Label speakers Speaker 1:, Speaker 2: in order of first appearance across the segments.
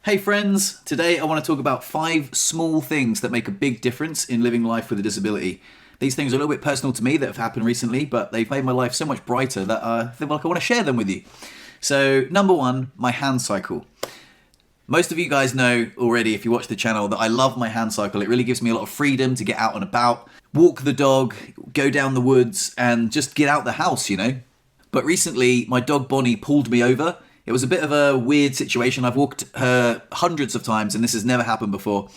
Speaker 1: Hey friends, today I want to talk about 5 small things that make a big difference in living life with a disability. These things are a little bit personal to me that have happened recently, but they've made my life so much brighter that I feel like I want to share them with you. So, number 1, my hand cycle. Most of you guys know already, if you watch the channel, that I love my hand cycle. It really gives me a lot of freedom to get out and about, walk the dog, go down the woods, and just get out the house, you know. But recently, my dog Bonnie pulled me over. It was a bit of a weird situation. I've walked her hundreds of times and this has never happened before.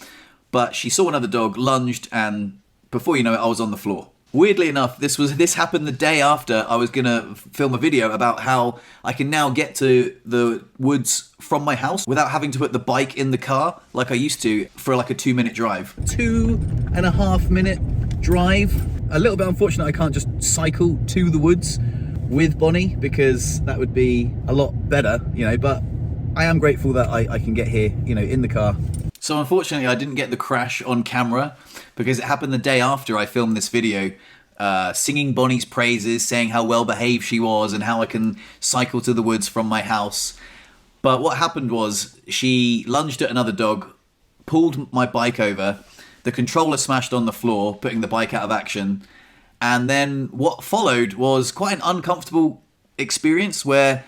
Speaker 1: But she saw another dog, lunged, and before you know it, I was on the floor. Weirdly enough, this happened the day after I was gonna film a video about how I can now get to the woods from my house without having to put the bike in the car like I used to for like a 2-minute drive. 2.5 minute drive. A little bit unfortunate I can't just cycle to the woods with Bonnie because that would be a lot better, you know, but I am grateful that I can get here, you know, in the car. So unfortunately I didn't get the crash on camera because it happened the day after I filmed this video, singing Bonnie's praises, saying how well behaved she was and how I can cycle to the woods from my house. But what happened was she lunged at another dog, pulled my bike over, the controller smashed on the floor, putting the bike out of action. And then what followed was quite an uncomfortable experience where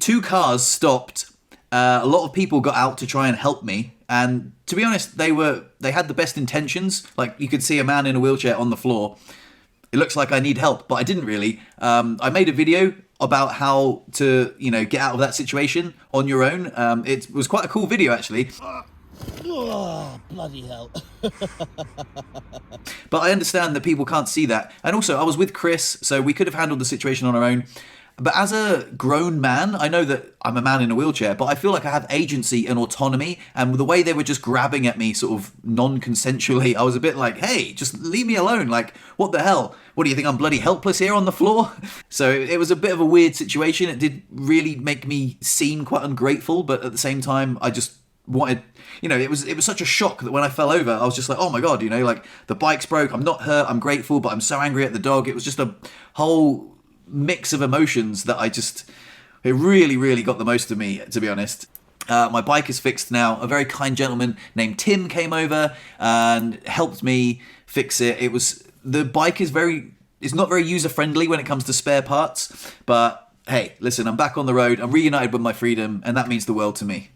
Speaker 1: 2 cars stopped. A lot of people got out to try and help me. And to be honest, they had the best intentions. Like you could see a man in a wheelchair on the floor. It looks like I need help, but I didn't really. I made a video about how to, you know, get out of that situation on your own. It was quite a cool video actually.
Speaker 2: Oh, bloody hell.
Speaker 1: But I understand that people can't see that. And also, I was with Chris, so we could have handled the situation on our own. But as a grown man, I know that I'm a man in a wheelchair, but I feel like I have agency and autonomy. And the way they were just grabbing at me sort of non-consensually, I was a bit like, hey, just leave me alone. Like, what the hell? What do you think, I'm bloody helpless here on the floor? So it was a bit of a weird situation. It did really make me seem quite ungrateful, but at the same time, I just wanted, you know, it was such a shock that when I fell over, I was just like, oh my God, you know, like the bike's broke, I'm not hurt, I'm grateful, but I'm so angry at the dog. It was just a whole mix of emotions that it really, really got the most of me, to be honest. My bike is fixed now. A very kind gentleman named Tim came over and helped me fix it. The bike is not very user-friendly when it comes to spare parts, but hey, listen, I'm back on the road, I'm reunited with my freedom, and that means the world to me.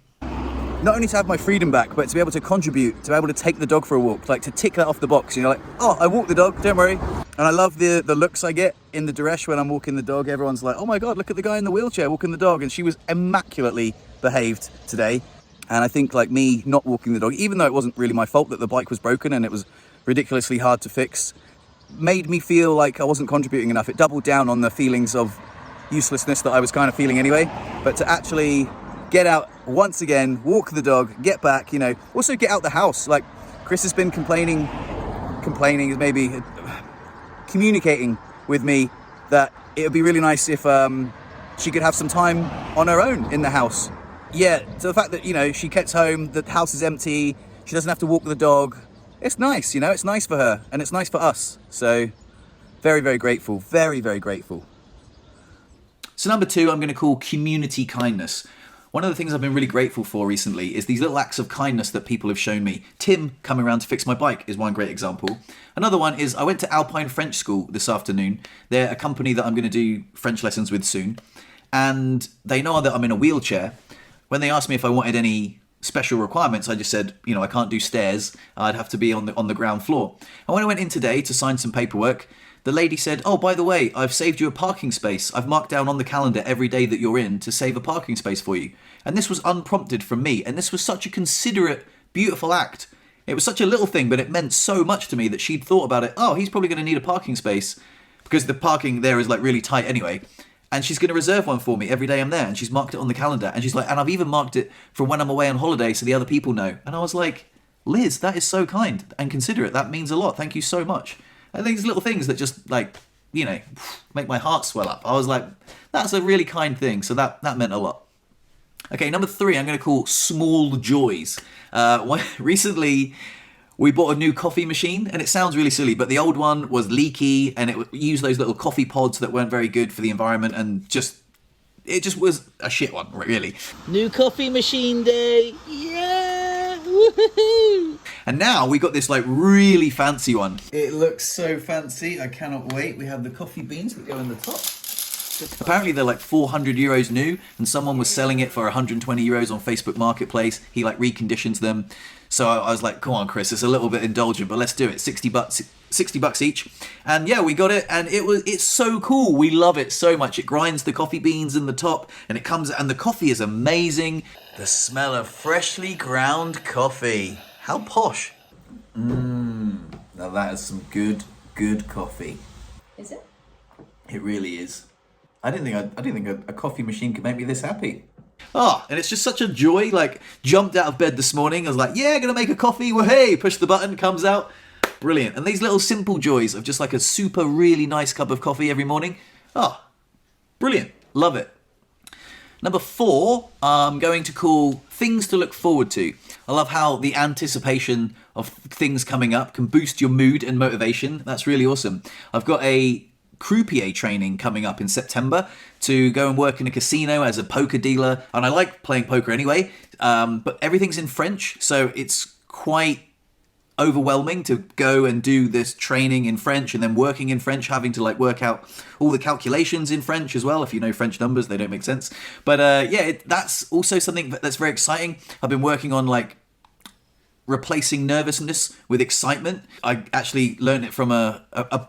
Speaker 1: Not only to have my freedom back, but to be able to contribute, to be able to take the dog for a walk, like to tick that off the box, you know, like, oh, I walked the dog, don't worry. And I love the looks I get in the Duresh when I'm walking the dog. Everyone's like, oh my God, look at the guy in the wheelchair walking the dog. And she was immaculately behaved today. And I think like me not walking the dog, even though it wasn't really my fault that the bike was broken and it was ridiculously hard to fix, made me feel like I wasn't contributing enough. It doubled down on the feelings of uselessness that I was kind of feeling anyway. But to actually get out once again, walk the dog, get back, you know, also get out the house. Like Chris has been complaining is maybe communicating with me that it would be really nice if she could have some time on her own in the house. Yeah, so the fact that, you know, she gets home, the house is empty, she doesn't have to walk the dog. It's nice, you know, it's nice for her and it's nice for us. So very, very grateful, very, very grateful. So number 2, I'm going to call community kindness. One of the things I've been really grateful for recently is these little acts of kindness that people have shown me. Tim coming around to fix my bike is one great example. Another one is I went to Alpine French School this afternoon. They're a company that I'm going to do French lessons with soon. And they know that I'm in a wheelchair. When they asked me if I wanted any special requirements, I just said, you know, I can't do stairs. I'd have to be on the ground floor. And when I went in today to sign some paperwork, the lady said, oh, by the way, I've saved you a parking space. I've marked down on the calendar every day that you're in to save a parking space for you. And this was unprompted from me. And this was such a considerate, beautiful act. It was such a little thing, but it meant so much to me that she'd thought about it. Oh, he's probably going to need a parking space because the parking there is like really tight anyway. And she's going to reserve one for me every day I'm there. And she's marked it on the calendar. And she's like, and I've even marked it for when I'm away on holiday so the other people know. And I was like, Liz, that is so kind and considerate. That means a lot. Thank you so much. And these little things that just like, you know, make my heart swell up. I was like, that's a really kind thing. So that meant a lot. Okay, number 3, I'm going to call small joys. Recently, we bought a new coffee machine, and it sounds really silly, but the old one was leaky, and it used those little coffee pods that weren't very good for the environment, and just it just was a shit one, really.
Speaker 2: New coffee machine day. Yeah! Woohoo!
Speaker 1: And now we got this like really fancy one. It looks so fancy. I cannot wait. We have the coffee beans that go in the top. Apparently they're like 400 euros new, and someone was selling it for 120 euros on Facebook Marketplace. He like reconditions them. So I was like, come on, Chris, it's a little bit indulgent, but let's do it. 60 bucks each. And yeah, we got it, and it's so cool. We love it so much. It grinds the coffee beans in the top, and it comes, and the coffee is amazing. The smell of freshly ground coffee. How posh. Now that is some good coffee.
Speaker 3: Is it?
Speaker 1: It really is. I didn't think a coffee machine could make me this happy. Oh, and it's just such a joy. Like, jumped out of bed this morning. I was like, yeah, gonna make a coffee. Well, hey, push the button, comes out. Brilliant. And these little simple joys of just like a super really nice cup of coffee every morning. Oh, brilliant. Love it. Number 4, I'm going to call things to look forward to. I love how the anticipation of things coming up can boost your mood and motivation. That's really awesome. I've got a croupier training coming up in September to go and work in a casino as a poker dealer, and I like playing poker anyway, but everything's in French, so it's quite overwhelming to go and do this training in French and then working in French, having to like work out all the calculations in French as well. If you know French numbers, they don't make sense, but that's also something that's very exciting. I've been working on like replacing nervousness with excitement. I actually learned it from a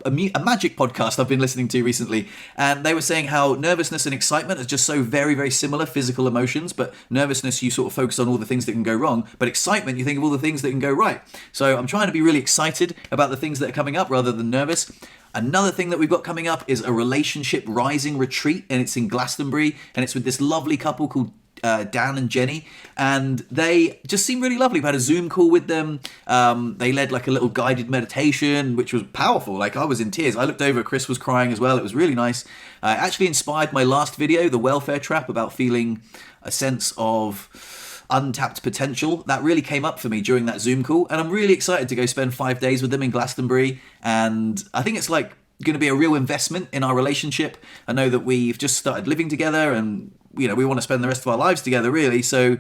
Speaker 1: magic podcast I've been listening to recently, and they were saying how nervousness and excitement are just so very, very similar physical emotions, but nervousness, you sort of focus on all the things that can go wrong, but excitement, you think of all the things that can go right. So I'm trying to be really excited about the things that are coming up rather than nervous. Another thing that we've got coming up is a relationship rising retreat, and it's in Glastonbury, and it's with this lovely couple called Dan and Jenny, and they just seem really lovely. We had a Zoom call with them. They led like a little guided meditation, which was powerful. Like, I was in tears. I looked over, Chris was crying as well. It was really nice. It actually inspired my last video, the welfare trap, about feeling a sense of untapped potential. That really came up for me during that Zoom call, and I'm really excited to go spend 5 days with them in Glastonbury. And I think it's like going to be a real investment in our relationship. I know that we've just started living together, and we want to spend the rest of our lives together, really. So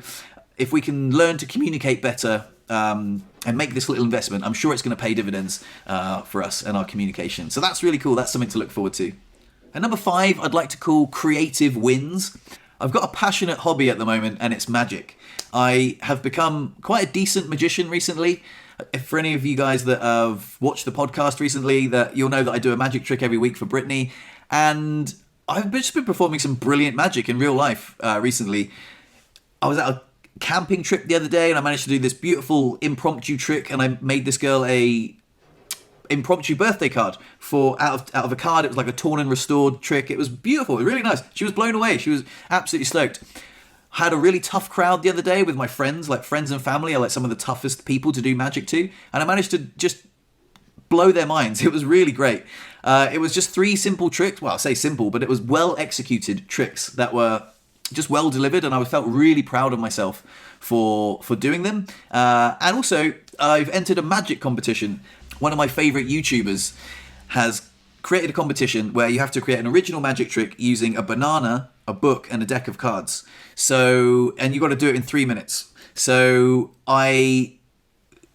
Speaker 1: if we can learn to communicate better and make this little investment, I'm sure it's going to pay dividends for us and our communication. So that's really cool. That's something to look forward to. And number 5, I'd like to call creative wins. I've got a passionate hobby at the moment, and it's magic. I have become quite a decent magician recently. If for any of you guys that have watched the podcast recently, that you'll know that I do a magic trick every week for Brittany, and I've just been performing some brilliant magic in real life recently. I was at a camping trip the other day, and I managed to do this beautiful impromptu trick, and I made this girl a impromptu birthday card out of a card. It was like a torn and restored trick. It was beautiful. It was really nice. She was blown away. She was absolutely stoked. Had a really tough crowd the other day with my friends, like friends and family are like some of the toughest people to do magic to, and I managed to just blow their minds. It was really great. It was just 3 simple tricks. Well, I say simple, but it was well executed tricks that were just well delivered, and I felt really proud of myself for doing them. And also, I've entered a magic competition. One of my favorite YouTubers has created a competition where you have to create an original magic trick using a banana, a book, and a deck of cards. So, and you got to do it in 3 minutes. So I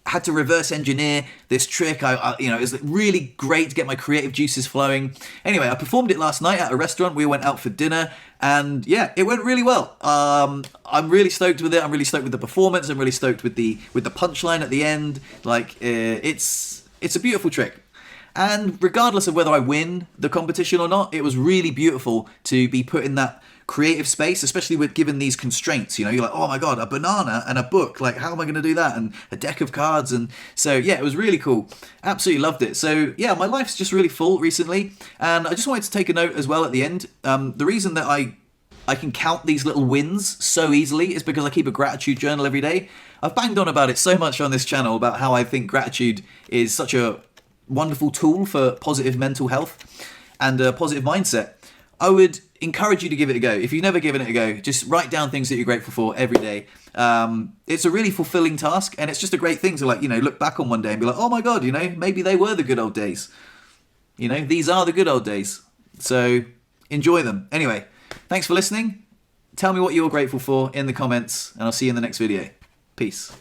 Speaker 1: had to reverse engineer this trick. It was really great to get my creative juices flowing. Anyway, I performed it last night at a restaurant. We went out for dinner, and yeah, it went really well. I'm really stoked with it. I'm really stoked with the performance. I'm really stoked with the punchline at the end. Like, it's a beautiful trick. And regardless of whether I win the competition or not, it was really beautiful to be put in that creative space, especially with given these constraints. You're like, oh my god, a banana and a book, like how am I going to do that, and a deck of cards. And so yeah, it was really cool. Absolutely loved it. So yeah, my life's just really full recently, and I just wanted to take a note as well at the end. The reason that I can count these little wins so easily is because I keep a gratitude journal every day. I've banged on about it so much on this channel about how I think gratitude is such a wonderful tool for positive mental health and a positive mindset. I would encourage you to give it a go. If you've never given it a go, just write down things that you're grateful for every day. It's a really fulfilling task, and it's just a great thing to look back on one day and be like, oh my god, maybe they were the good old days. These are the good old days. So enjoy them. Anyway, Thanks for listening. Tell me what you're grateful for in the comments, and I'll see you in the next video. Peace.